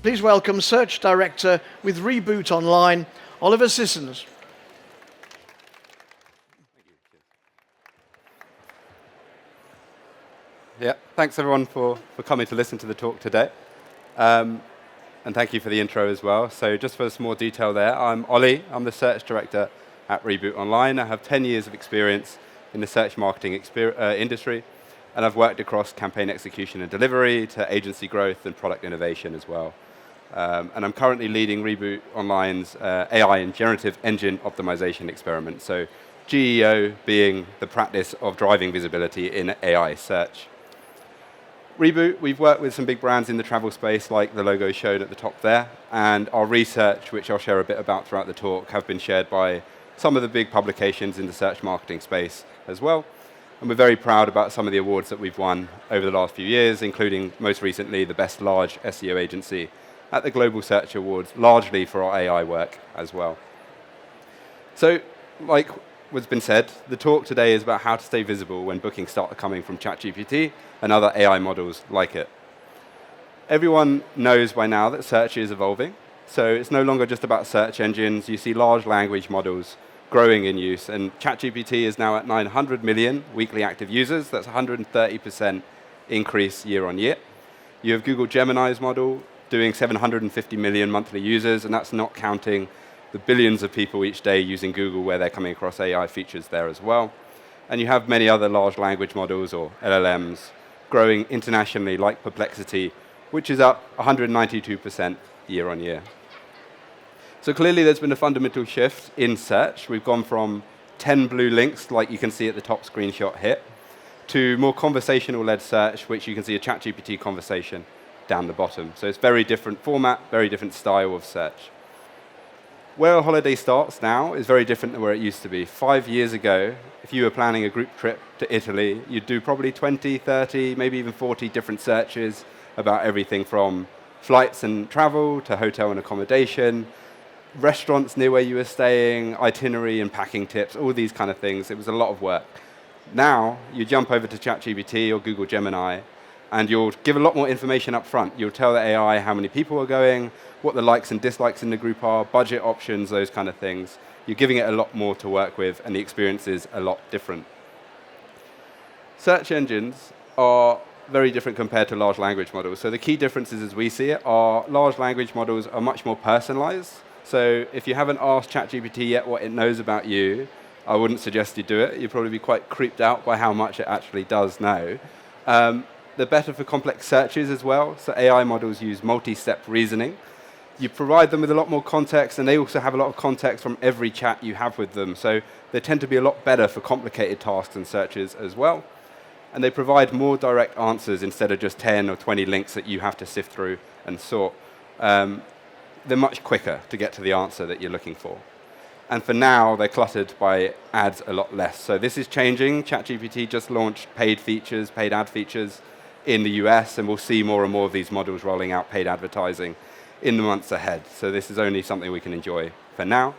Please welcome Search Director with Reboot Online, Oliver Sissons. Yeah, thanks everyone for coming to listen to the talk today. And thank you for the intro as well. So just for some more detail there, I'm Ollie. I'm the Search Director at Reboot Online. I have 10 years of experience in the search marketing industry, and I've worked across campaign execution and delivery to agency growth and product innovation as well. And I'm currently leading Reboot Online's AI and generative engine optimization experiment. So GEO being the practice of driving visibility in AI search. Reboot, we've worked with some big brands in the travel space, like the logo shown at the top there, and our research, which I'll share a bit about throughout the talk, have been shared by some of the big publications in the search marketing space as well. And we're very proud about some of the awards that we've won over the last few years, including most recently the Best Large SEO Agency at the Global Search Awards, largely for our AI work as well. So, like what's been said, the talk today is about how to stay visible when bookings start coming from ChatGPT and other AI models like it. Everyone knows by now that search is evolving, so it's no longer just about search engines. You see large language models growing in use, and ChatGPT is now at 900 million weekly active users. That's 130% increase year on year. You have Google Gemini's model doing 750 million monthly users, and that's not counting the billions of people each day using Google where they're coming across AI features there as well. And you have many other large language models, or LLMs, growing internationally like Perplexity, which is up 192% year on year. So clearly there's been a fundamental shift in search. We've gone from 10 blue links, like you can see at the top screenshot here, to more conversational-led search, which you can see a ChatGPT conversation down the bottom. So it's very different format, very different style of search. Where a holiday starts now is very different than where it used to be. 5 years ago, if you were planning a group trip to Italy, you'd do probably 20, 30, maybe even 40 different searches about everything from flights and travel to hotel and accommodation, restaurants near where you were staying, itinerary and packing tips, all these kind of things. It was a lot of work. Now, you jump over to ChatGPT or Google Gemini, and you'll give a lot more information up front. You'll tell the AI how many people are going, what the likes and dislikes in the group are, budget options, those kind of things. You're giving it a lot more to work with, and the experience is a lot different. Search engines are very different compared to large language models. So the key differences as we see it are large language models are much more personalized. So if you haven't asked ChatGPT yet what it knows about you, I wouldn't suggest you do it. You'd probably be quite creeped out by how much it actually does know. They're better for complex searches as well. So AI models use multi-step reasoning. You provide them with a lot more context, and they also have a lot of context from every chat you have with them. So they tend to be a lot better for complicated tasks and searches as well. And they provide more direct answers instead of just 10 or 20 links that you have to sift through and sort. They're much quicker to get to the answer that you're looking for. And for now, they're cluttered by ads a lot less. So this is changing. ChatGPT just launched paid ad features in the US, and we'll see more and more of these models rolling out paid advertising in the months ahead. So this is only something we can enjoy for now.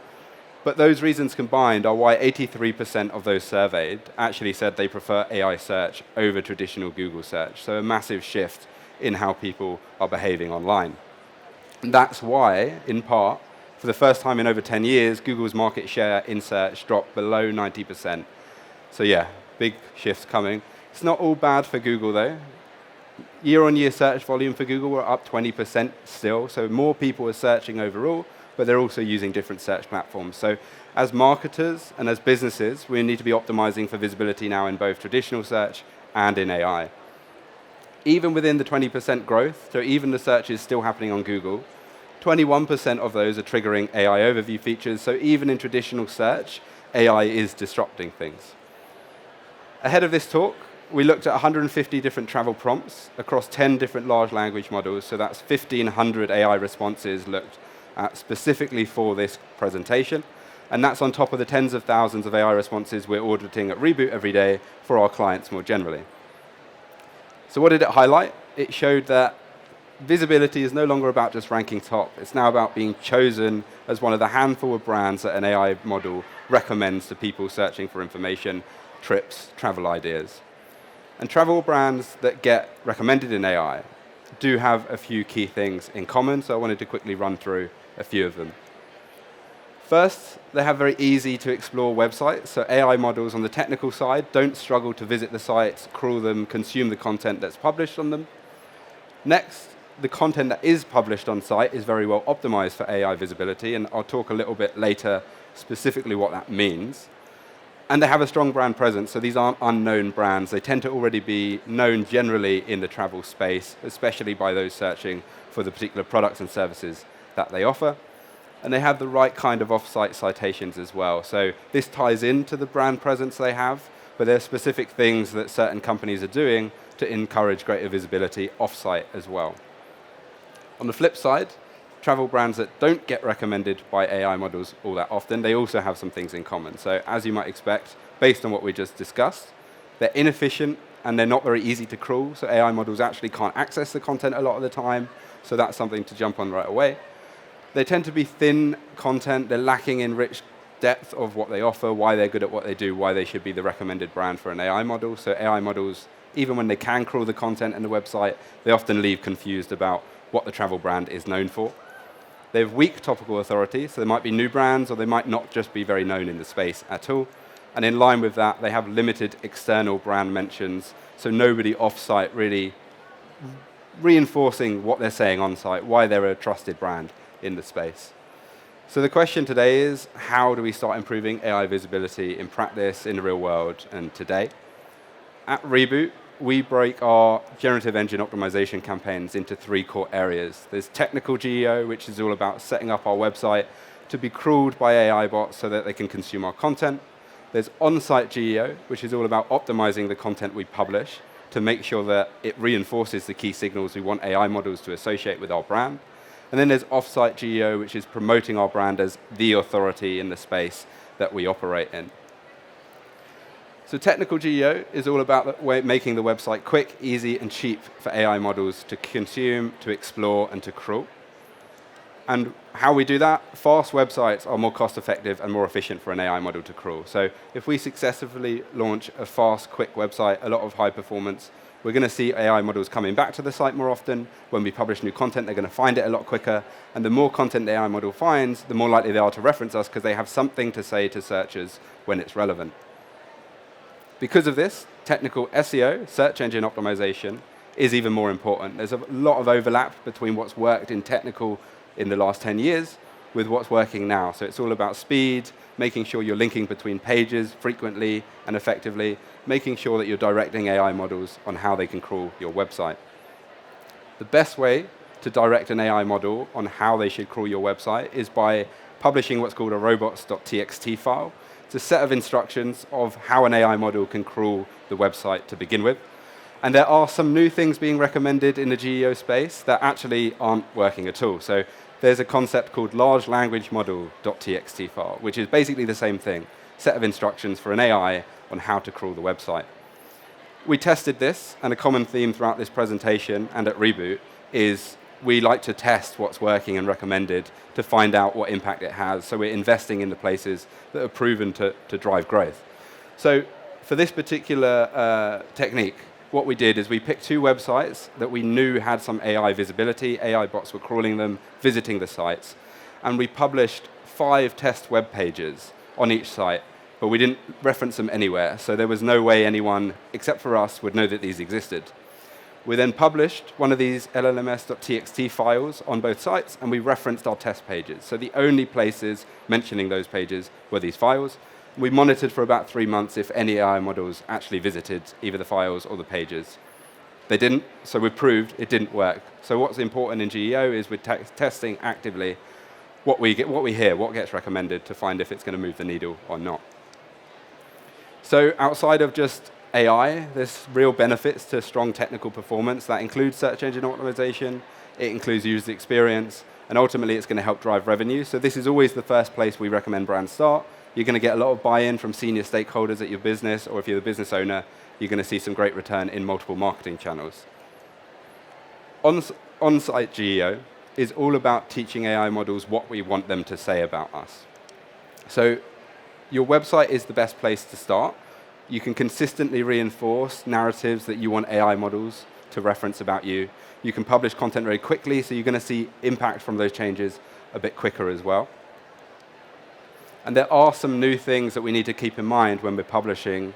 But those reasons combined are why 83% of those surveyed actually said they prefer AI search over traditional Google search. So a massive shift in how people are behaving online. And that's why, in part, for the first time in over 10 years, Google's market share in search dropped below 90%. So yeah, big shifts coming. It's not all bad for Google though. Year-on-year search volume for Google were up 20% still, so more people are searching overall, but they're also using different search platforms. So as marketers and as businesses, we need to be optimizing for visibility now in both traditional search and in AI. Even within the 20% growth, so even the search is still happening on Google, 21% of those are triggering AI overview features, so even in traditional search, AI is disrupting things. Ahead of this talk, we looked at 150 different travel prompts across 10 different large language models, so that's 1,500 AI responses looked at specifically for this presentation, and that's on top of the tens of thousands of AI responses we're auditing at Reboot every day for our clients more generally. So what did it highlight? It showed that visibility is no longer about just ranking top. It's now about being chosen as one of the handful of brands that an AI model recommends to people searching for information, trips, travel ideas. And travel brands that get recommended in AI do have a few key things in common, so I wanted to quickly run through a few of them. First, they have very easy to explore websites, so AI models on the technical side don't struggle to visit the sites, crawl them, consume the content that's published on them. Next, the content that is published on site is very well optimized for AI visibility, and I'll talk a little bit later specifically what that means. And they have a strong brand presence, so these aren't unknown brands. They tend to already be known generally in the travel space, especially by those searching for the particular products and services that they offer. And they have the right kind of off-site citations as well. So this ties into the brand presence they have, but there are specific things that certain companies are doing to encourage greater visibility off-site as well. On the flip side, travel brands that don't get recommended by AI models all that often, they also have some things in common. So as you might expect, based on what we just discussed, they're inefficient and they're not very easy to crawl, so AI models actually can't access the content a lot of the time, so that's something to jump on right away. They tend to be thin content, they're lacking in rich depth of what they offer, why they're good at what they do, why they should be the recommended brand for an AI model. So AI models, even when they can crawl the content in the website, they often leave confused about what the travel brand is known for. They have weak topical authority, so they might be new brands or they might not just be very known in the space at all. And in line with that, they have limited external brand mentions, so nobody off-site really reinforcing what they're saying on-site, why they're a trusted brand in the space. So the question today is, how do we start improving AI visibility in practice, in the real world, and today? At Reboot, we break our generative engine optimization campaigns into 3 core areas. There's technical GEO, which is all about setting up our website to be crawled by AI bots so that they can consume our content. There's on-site GEO, which is all about optimizing the content we publish to make sure that it reinforces the key signals we want AI models to associate with our brand. And then there's off-site GEO, which is promoting our brand as the authority in the space that we operate in. So technical GEO is all about making the website quick, easy, and cheap for AI models to consume, to explore, and to crawl. And how we do that? Fast websites are more cost-effective and more efficient for an AI model to crawl. So if we successfully launch a fast, quick website, a lot of high performance, we're going to see AI models coming back to the site more often. When we publish new content, they're going to find it a lot quicker. And the more content the AI model finds, the more likely they are to reference us because they have something to say to searchers when it's relevant. Because of this, technical SEO, search engine optimization, is even more important. There's a lot of overlap between what's worked in technical in the last 10 years with what's working now. So it's all about speed, making sure you're linking between pages frequently and effectively, making sure that you're directing AI models on how they can crawl your website. The best way to direct an AI model on how they should crawl your website is by publishing what's called a robots.txt file. It's a set of instructions of how an AI model can crawl the website to begin with. And there are some new things being recommended in the GEO space that actually aren't working at all. So there's a concept called large language model.txt file, which is basically the same thing, set of instructions for an AI on how to crawl the website. We tested this, and a common theme throughout this presentation and at Reboot is we like to test what's working and recommended to find out what impact it has. So we're investing in the places that are proven to drive growth. So for this particular technique, what we did is we picked 2 websites that we knew had some AI visibility. AI bots were crawling them, visiting the sites. And we published 5 test web pages on each site, but we didn't reference them anywhere. So there was no way anyone, except for us, would know that these existed. We then published one of these llms.txt files on both sites, and we referenced our test pages. So the only places mentioning those pages were these files. We monitored for about 3 months if any AI models actually visited either the files or the pages. They didn't, so we proved it didn't work. So what's important in GEO is we're testing actively what we hear, what gets recommended to find if it's going to move the needle or not. So outside of just AI, there's real benefits to strong technical performance. That includes search engine optimization, it includes user experience, and ultimately it's going to help drive revenue. So this is always the first place we recommend brands start. You're going to get a lot of buy-in from senior stakeholders at your business, or if you're the business owner, you're going to see some great return in multiple marketing channels. On-site GEO is all about teaching AI models what we want them to say about us. So your website is the best place to start. You can consistently reinforce narratives that you want AI models to reference about you. You can publish content very quickly, so you're going to see impact from those changes a bit quicker as well. And there are some new things that we need to keep in mind when we're publishing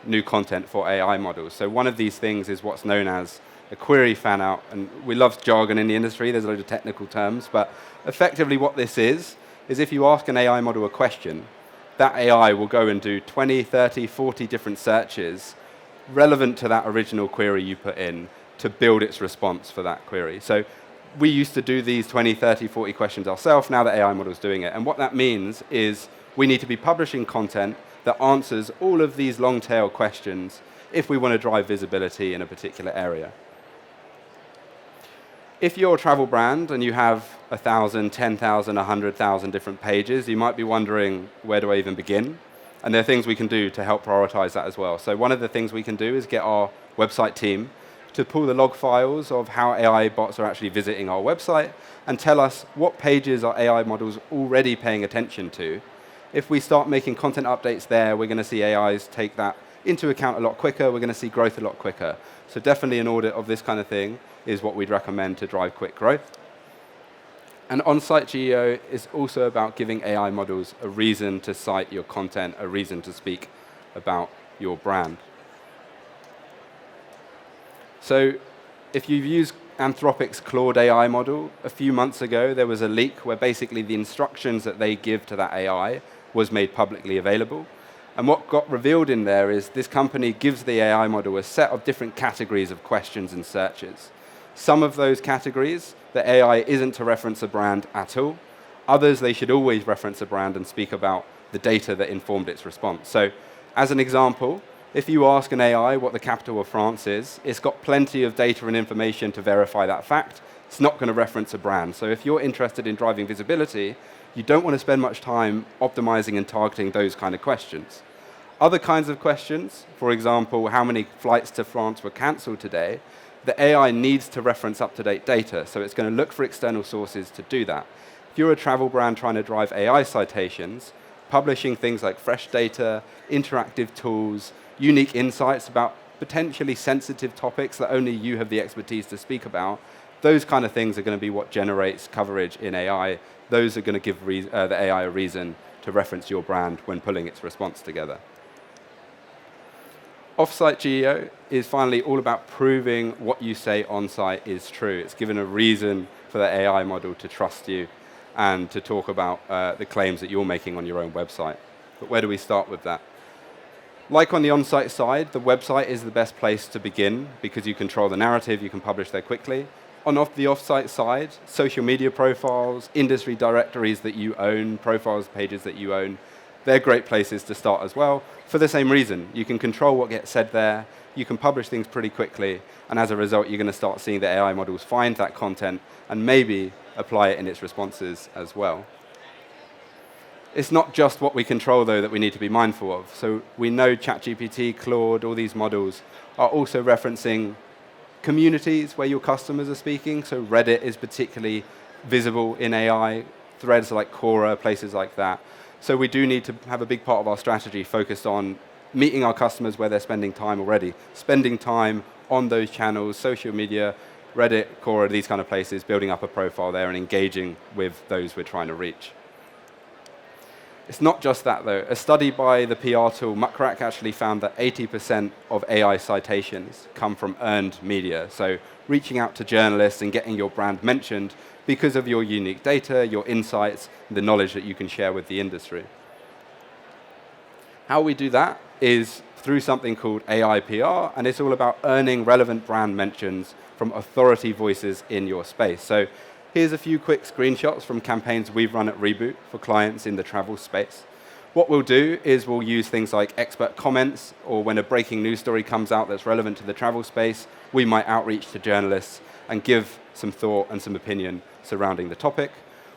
new content for AI models. So one of these things is what's known as a query fan-out. And we love jargon in the industry. There's a load of technical terms. But effectively what this is if you ask an AI model a question, that AI will go and do 20, 30, 40 different searches relevant to that original query you put in to build its response for that query. So we used to do these 20, 30, 40 questions ourselves. Now the AI model is doing it. And what that means is we need to be publishing content that answers all of these long-tail questions if we want to drive visibility in a particular area. If you're a travel brand and you have 1,000, 10,000, 100,000 different pages, you might be wondering, where do I even begin? And there are things we can do to help prioritize that as well. So one of the things we can do is get our website team to pull the log files of how AI bots are actually visiting our website and tell us what pages are AI models already paying attention to. If we start making content updates there, we're going to see AIs take that into account a lot quicker. We're going to see growth a lot quicker. So definitely an audit of this kind of thing is what we'd recommend to drive quick growth. And on-site GEO is also about giving AI models a reason to cite your content, a reason to speak about your brand. So if you've used Anthropic's Claude AI model, a few months ago there was a leak where basically the instructions that they give to that AI was made publicly available. And what got revealed in there is this company gives the AI model a set of different categories of questions and searches. Some of those categories, the AI isn't to reference a brand at all. Others, they should always reference a brand and speak about the data that informed its response. So as an example, if you ask an AI what the capital of France is, it's got plenty of data and information to verify that fact. It's not going to reference a brand. So if you're interested in driving visibility, you don't want to spend much time optimizing and targeting those kind of questions. Other kinds of questions, for example, how many flights to France were cancelled today, the AI needs to reference up-to-date data, so it's going to look for external sources to do that. If you're a travel brand trying to drive AI citations, publishing things like fresh data, interactive tools, unique insights about potentially sensitive topics that only you have the expertise to speak about, those kind of things are going to be what generates coverage in AI. Those are going to give the AI a reason to reference your brand when pulling its response together. Off-site GEO is finally all about proving what you say on-site is true. It's given a reason for the AI model to trust you and to talk about the claims that you're making on your own website. But where do we start with that? Like on the on-site side, the website is the best place to begin because you control the narrative, you can publish there quickly. On the off-site side, social media profiles, industry directories that you own, profiles pages that you own, they're great places to start as well. For the same reason, you can control what gets said there, you can publish things pretty quickly, and as a result, you're going to start seeing the AI models find that content and maybe apply it in its responses as well. It's not just what we control, though, that we need to be mindful of. So we know ChatGPT, Claude, all these models are also referencing communities where your customers are speaking. So Reddit is particularly visible in AI, threads like Quora, places like that. So we do need to have a big part of our strategy focused on meeting our customers where they're spending time already, spending time on those channels, social media, Reddit, Quora, these kind of places, building up a profile there and engaging with those we're trying to reach. It's not just that, though. A study by the PR tool Muckrack actually found that 80% of AI citations come from earned media, so reaching out to journalists and getting your brand mentioned because of your unique data, your insights, and the knowledge that you can share with the industry. How we do that is through something called AI PR, and it's all about earning relevant brand mentions from authority voices in your space. So here's a few quick screenshots from campaigns we've run at Reboot for clients in the travel space. What we'll do is we'll use things like expert comments, or when a breaking news story comes out that's relevant to the travel space, we might outreach to journalists and give some thought and some opinion surrounding the topic.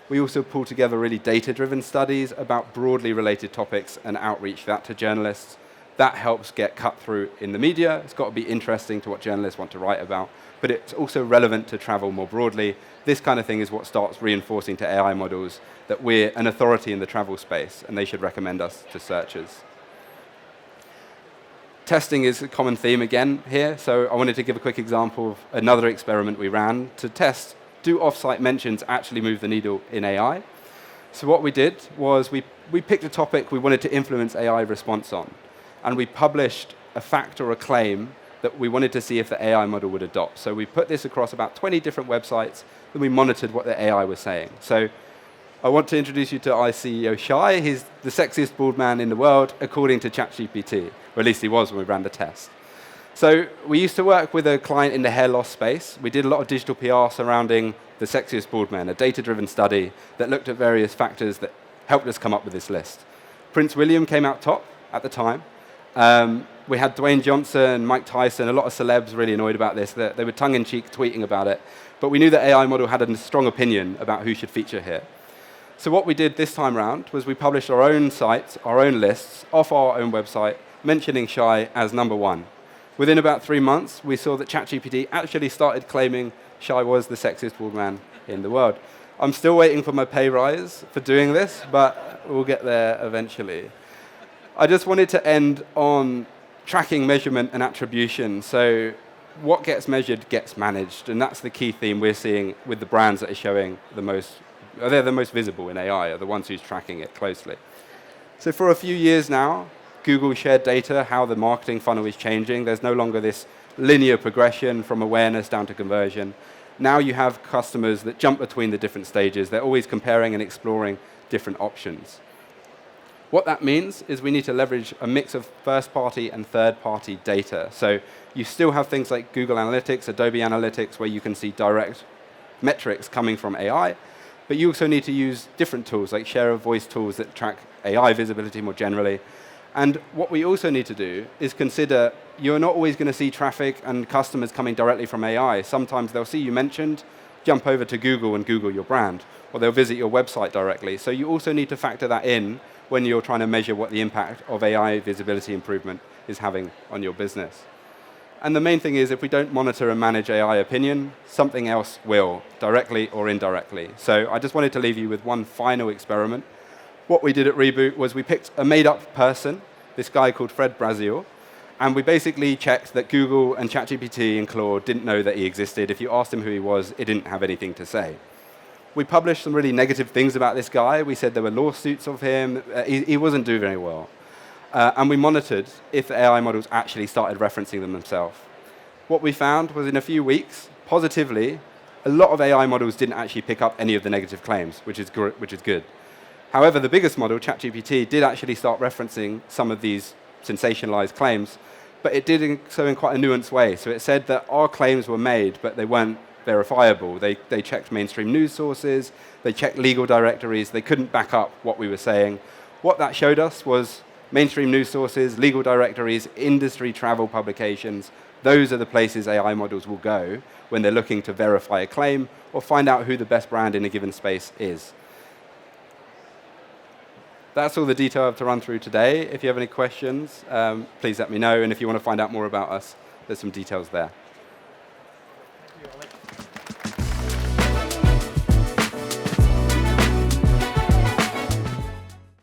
We also pull together really data-driven studies about broadly related topics and outreach that to journalists. That helps get cut through in the media. It's got to be interesting to what journalists want to write about, but it's also relevant to travel more broadly. This kind of thing is what starts reinforcing to AI models that we're an authority in the travel space and they should recommend us to searchers. Testing is a common theme again here, so I wanted to give a quick example of another experiment we ran to test, do off-site mentions actually move the needle in AI? So what we did was we picked a topic we wanted to influence AI response on, and we published a fact or a claim that we wanted to see if the AI model would adopt. So we put this across about 20 different websites, and we monitored what the AI was saying. So I want to introduce you to iCEO Shai. He's the sexiest bald man in the world, according to ChatGPT, or at least he was when we ran the test. So we used to work with a client in the hair loss space. We did a lot of digital PR surrounding the sexiest bald man, a data-driven study that looked at various factors that helped us come up with this list. Prince William came out top at the time. We had Dwayne Johnson, Mike Tyson, a lot of celebs really annoyed about this. They were tongue-in-cheek tweeting about it. But we knew the AI model had a strong opinion about who should feature here. So what we did this time around was we published our own sites, our own lists, off our own website, mentioning Shai as #1. Within about 3 months, we saw that ChatGPT actually started claiming Shai was the sexiest bald man in the world. I'm still waiting for my pay rise for doing this, but we'll get there eventually. I just wanted to end on tracking, measurement, and attribution. So what gets measured gets managed, and that's the key theme we're seeing with the brands that are showing the most, they're the most visible in AI, are the ones who's tracking it closely. So for a few years now, Google shared data, how the marketing funnel is changing. There's no longer this linear progression from awareness down to conversion. Now you have customers that jump between the different stages. They're always comparing and exploring different options. What that means is we need to leverage a mix of first-party and third-party data. So you still have things like Google Analytics, Adobe Analytics, where you can see direct metrics coming from AI, but you also need to use different tools, like share of voice tools that track AI visibility more generally. And what we also need to do is consider you're not always going to see traffic and customers coming directly from AI. Sometimes they'll see you mentioned, jump over to Google and Google your brand, or they'll visit your website directly. So you also need to factor that in when you're trying to measure what the impact of AI visibility improvement is having on your business. And the main thing is, if we don't monitor and manage AI opinion, something else will, directly or indirectly. So I just wanted to leave you with one final experiment. What we did at Reboot was we picked a made-up person, this guy called Fred Braziel, and we basically checked that Google and ChatGPT and Claude didn't know that he existed. If you asked him who he was, it didn't have anything to say. We published some really negative things about this guy. We said there were lawsuits of him. He wasn't doing very well. And we monitored if the AI models actually started referencing them themselves. What we found was in a few weeks, positively, a lot of AI models didn't actually pick up any of the negative claims, which is good. However, the biggest model, ChatGPT, did actually start referencing some of these sensationalized claims, but it did so in quite a nuanced way. So it said that our claims were made, but they weren't verifiable. They checked mainstream news sources, they checked legal directories, they couldn't back up what we were saying. What that showed us was mainstream news sources, legal directories, industry travel publications. Those are the places AI models will go when they're looking to verify a claim or find out who the best brand in a given space is. That's all the detail I have to run through today. If you have any questions, please let me know. And if you want to find out more about us, there's some details there.